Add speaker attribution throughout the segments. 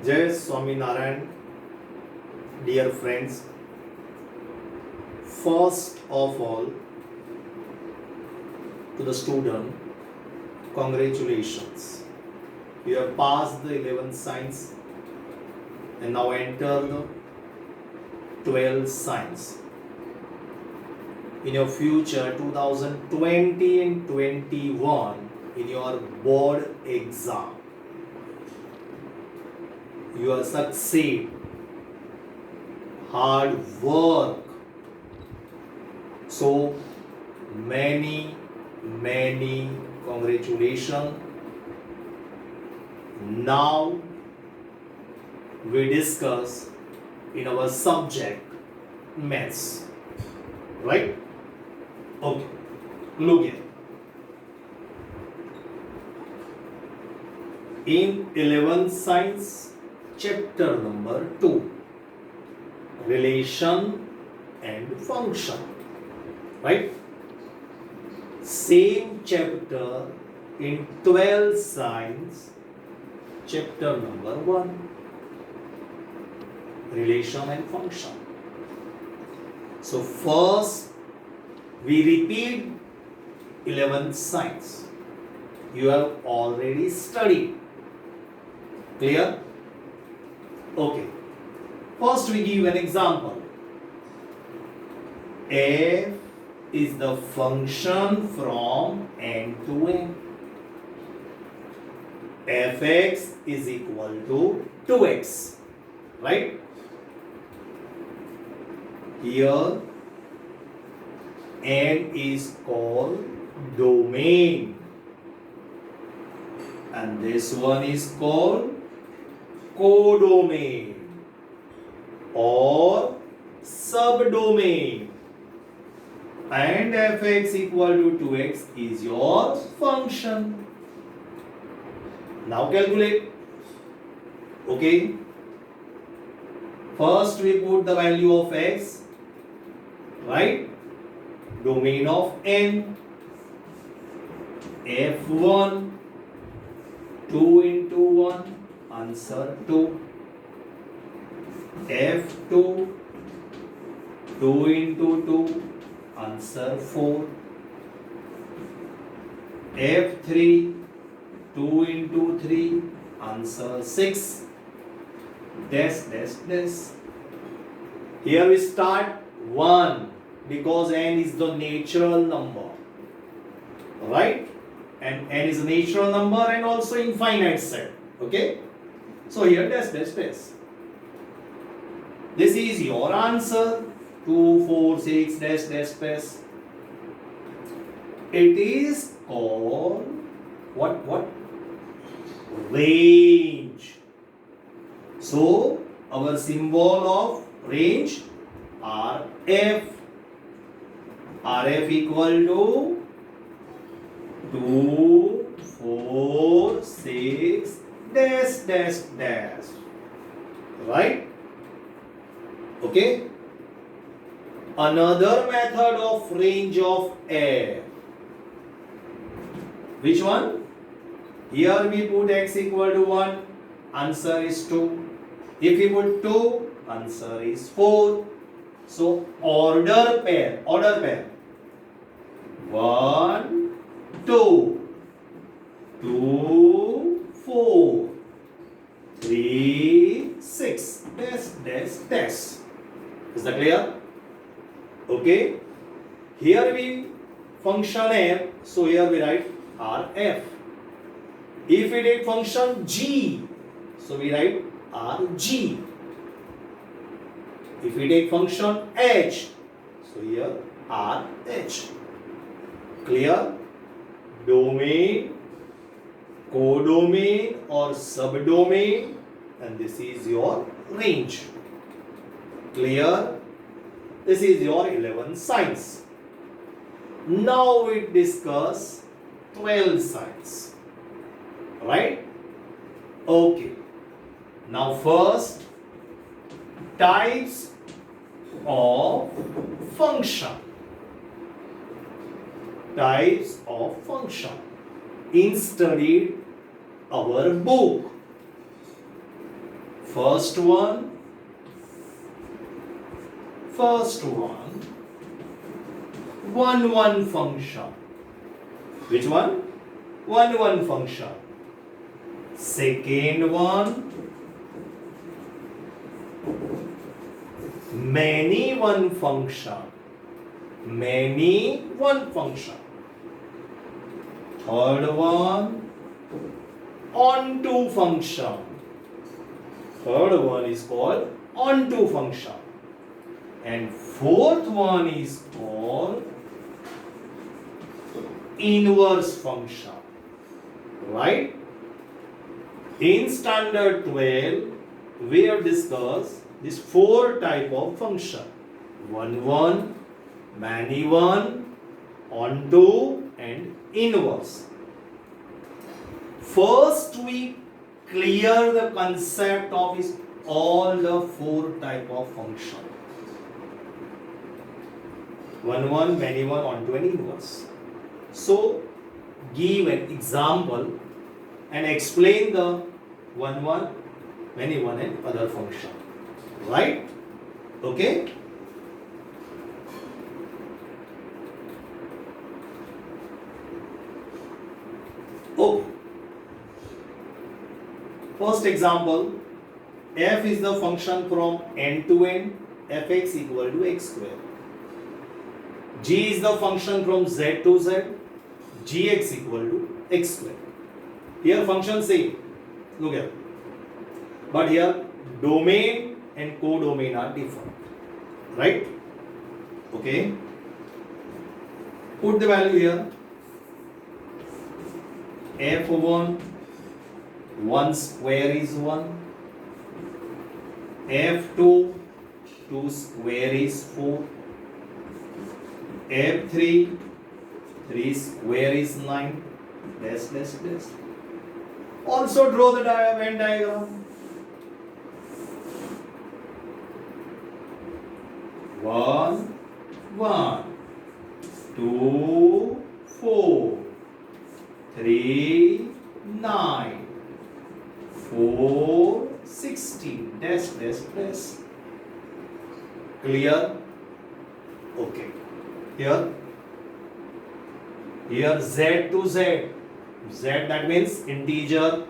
Speaker 1: Jai Swaminarayan, dear friends. First of all, to the student, congratulations. You have passed the 11th science and now enter the 12th science. In your future, 2020 and 21, in your board exam, you will succeed. Hard work. So many congratulations. Now we discuss in our subject maths, right? Okay, look here. In 11th science, chapter number 2, relation and function, right? Same chapter in 12th science, chapter number 1, relation and function. So first we repeat 11th science. You have already studied. Clear? Okay. First we give an example. F is the function from n to n. Fx is equal to 2x. Right? Here n is called domain. And this one is called codomain or subdomain, and fx equal to 2x is your function. Now calculate. Okay, first we put the value of x, right? Domain of n, f1, 2 into 1, answer 2. f2, 2 into 2, answer 4. f3, 2 into 3, answer 6. Dash. Here we start 1 because n is the natural number, right? And n is a natural number and also infinite set. Okay? So here dash. This is your answer. 2, 4, 6, dash. It is called what? Range. So our symbol of range RF. RF equal to 2, 4, 6, dash. Right? Okay? Another method of range of f. Which one? Here we put x equal to 1, answer is 2. If we put 2, answer is 4. So order pair. 1, 2, 2, 4, 3, 6, dash. Is that clear? Okay. Here we function f, so here we write rf. If we take function g, so we write rg. If we take function h, so here rh. Clear? Domain, codomain or subdomain, and this is your range. Clear? This is your 11th science. Now we discuss 12th science. Right? Okay. Now first, types of function. Types of function. In studied our book. First one, 1 function. Which one? 1 function. Second one, many one function. Third one, onto function. Third one is called onto function. And fourth one is called inverse function. Right? In standard 12, we have discussed these 4 type of function. 1, many one, onto, and inverse. First, we clear the concept of all the 4 type of function. 1, many one, onto, and inverse. So, give an example and explain the 1, many one, and other function. Right? Okay? Oh. First example, f is the function from end to end, fx equal to x square. G is the function from z to z, gx equal to x square. Here function same. Look here. But here domain and codomain are different. Right? Okay. Put the value here. f1, 1 square is 1. f2, 2 square is 4. f3, 3 square is 9. Dash. Also draw the Venn diagram. 1, 2, 4, 3, 9, 4, 16. Dash. Clear? Okay. Here z to z. Z, that means integer,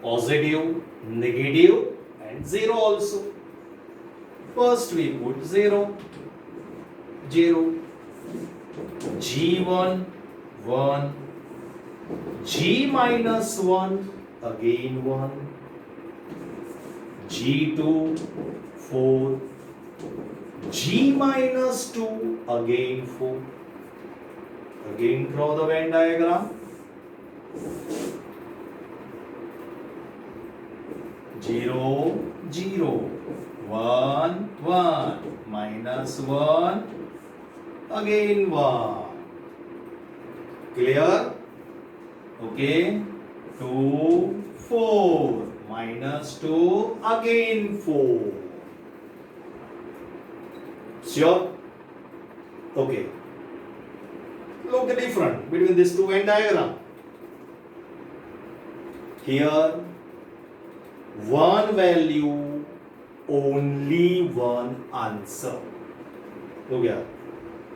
Speaker 1: positive, negative, and 0 also. First we put 0. G1, 1. G minus 1, again 1. G2, 4. G minus 2, again 4. Again draw the Venn diagram. 0, 1, minus 1, again 1. Clear? Okay. 2, 4, minus 2, again 4. Sure? Okay. Look the difference between these two Venn diagram. Here, one value, only one answer. Look here.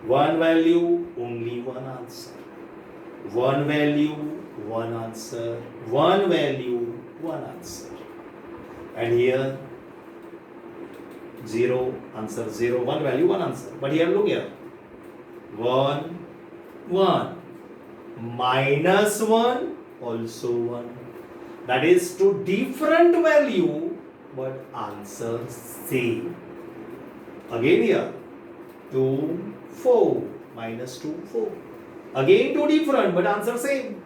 Speaker 1: One value, only one answer. One value, one answer. One value, one answer. And here, 0, answer 0. One value, one answer. But here, look here. 1, 1. Minus 1, also 1. That is two different value, but answer same. Again here, 2, 4. Minus 2, 4. Again two different, but answer same.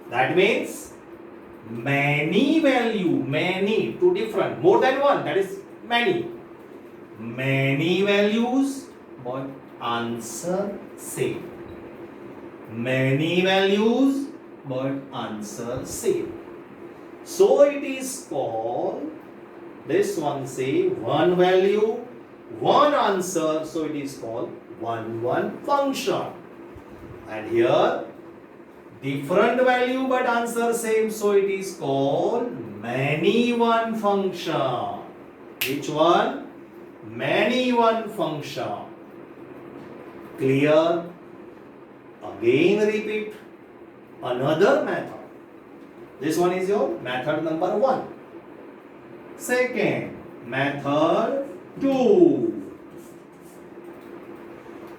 Speaker 1: That means many value, many, two different, more than one, that is many. Many values, but answer same. Many values, but answer same. So it is called, this one say one value, one answer, so it is called 1, 1 function. And here different value but answer same, so it is called many one function. Which one? Many one function. Clear? Again repeat another method. This one is your method number 1. Second, method 2.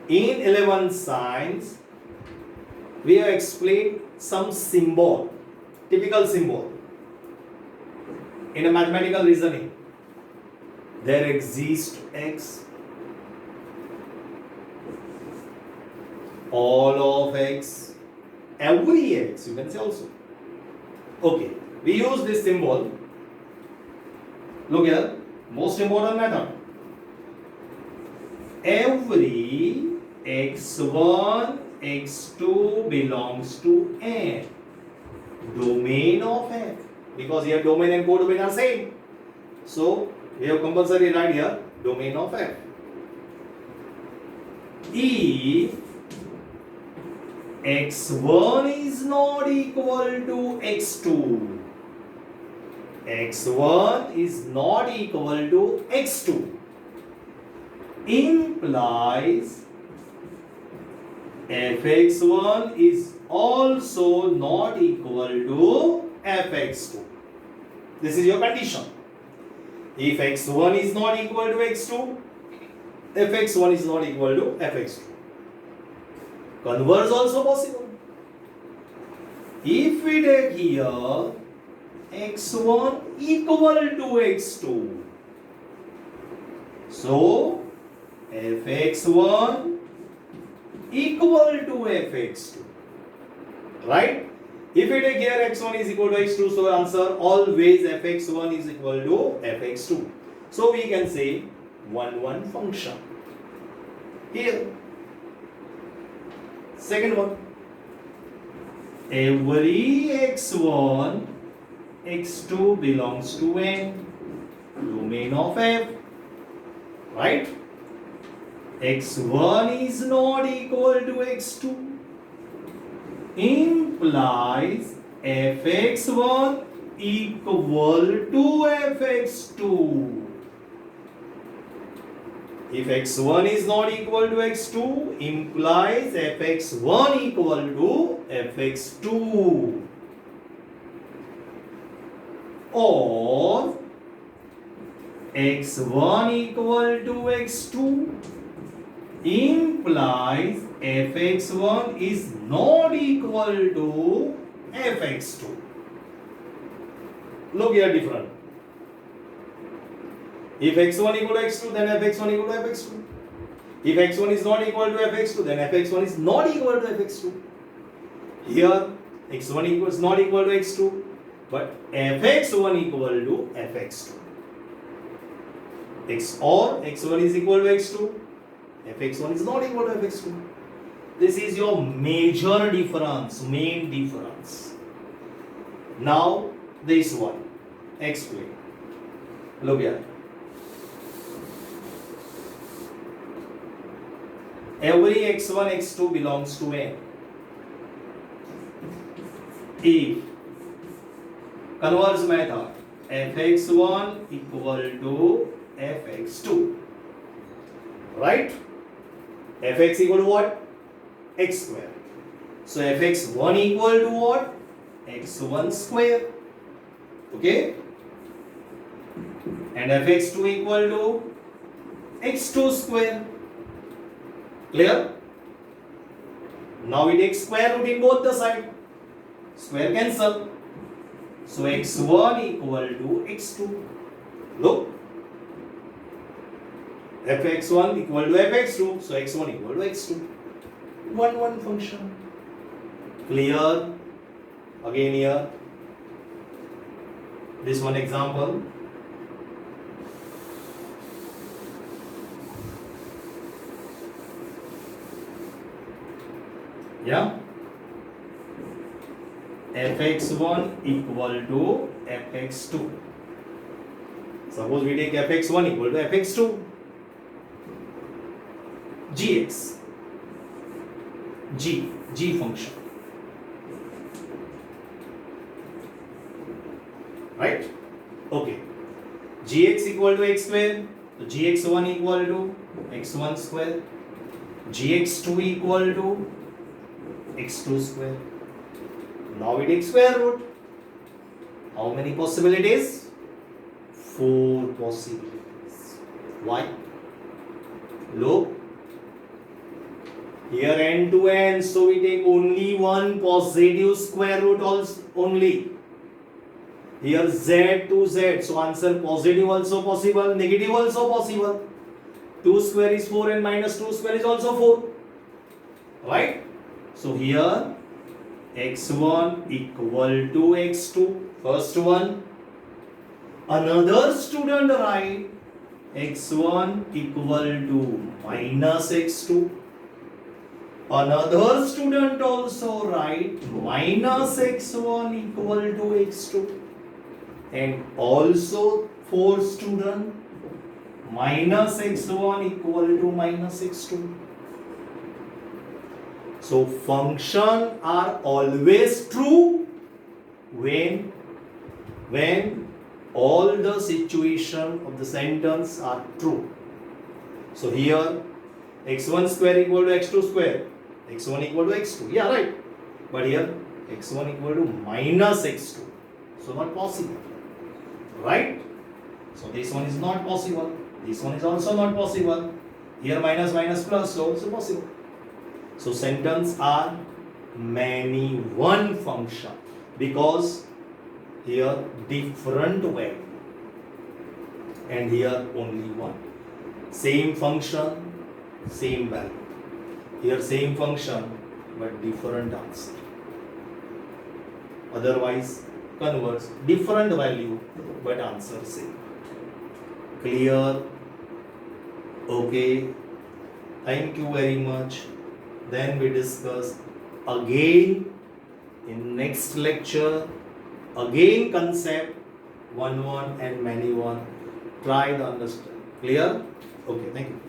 Speaker 1: In 11th science, we have explained some symbol, typical symbol. In a mathematical reasoning, there exists x, all of x, every x, you can say also. Okay, we use this symbol. Look here, most important method. Every x1, x2 belongs to F, domain of F, because here domain and codomain are same. So we have compulsory write here domain of F. If x1 is not equal to x2, x1 is not equal to x2, implies fx1 is also not equal to fx2. This is your condition. If x1 is not equal to x2, fx1 is not equal to fx2. Converse also possible. If we take here x1 equal to x2, so fx1 equal to fx2, right? If we take here x1 is equal to x2, so answer always fx1 is equal to fx2. So we can say 1 function. Here, second one, every x1, x2 belongs to N, domain of F, right? x1 is not equal to x2, implies fx1 equal to fx2. If x1 is not equal to x2, implies fx1 equal to fx2. Or x1 equal to x2 implies fx1 is not equal to fx2. Look here different. If x1 equal to x2, then fx1 equal to fx2. If x1 is not equal to fx2, then fx1 is not equal to fx2. Here x1 is not equal to x2, but fx1 equal to fx2. Or x1 is equal to x2, fx1 is not equal to fx2. This is your major difference, main difference. Now this one, explain. Look here. Every x1, x2 belongs to N. If converse method fx1 equal to fx2, right? Fx equal to what? X square. So fx1 equal to what? X1 square. Okay? And fx2 equal to x2 square. Clear? Now we take square root in both the side. Square cancel. So x1 equal to x2. Look. fx1 equal to fx2. So x1 equal to x2. 1 function. Clear? Again here. This one example. Yeah? fx1 equal to fx2. Suppose we take fx1 equal to fx2. Gx. G function. right? Okay, gx equal to x square, so gx1 equal to x1 square, gx2 equal to x2 square. Now we take square root. How many possibilities? 4 possibilities. Why? Look, here n to n, so we take only one positive square root also only. Here z to z, so answer positive also possible, negative also possible. 2 square is 4 and minus 2 square is also 4. Right? So here x1 equal to x2, first one. Another student write x1 equal to minus x2. Another student also write minus x1 equal to x2. And also 4 student minus x1 equal to minus x2. So function are always true when all the situation of the sentence are true. So here x1 square equal to x2 square, x1 equal to x2, yeah, right. But here x1 equal to minus x2, so not possible, right? So this one is not possible, this one is also not possible. Here minus minus plus, so also possible. So sentence are many one function because here different value and here only one. Same function, same value. Here same function but different answer. Otherwise converse, different value but answer same. Clear? Okay. Thank you very much. Then we discuss again in next lecture, again concept one and many one. Try to understand. Clear? Okay, thank you.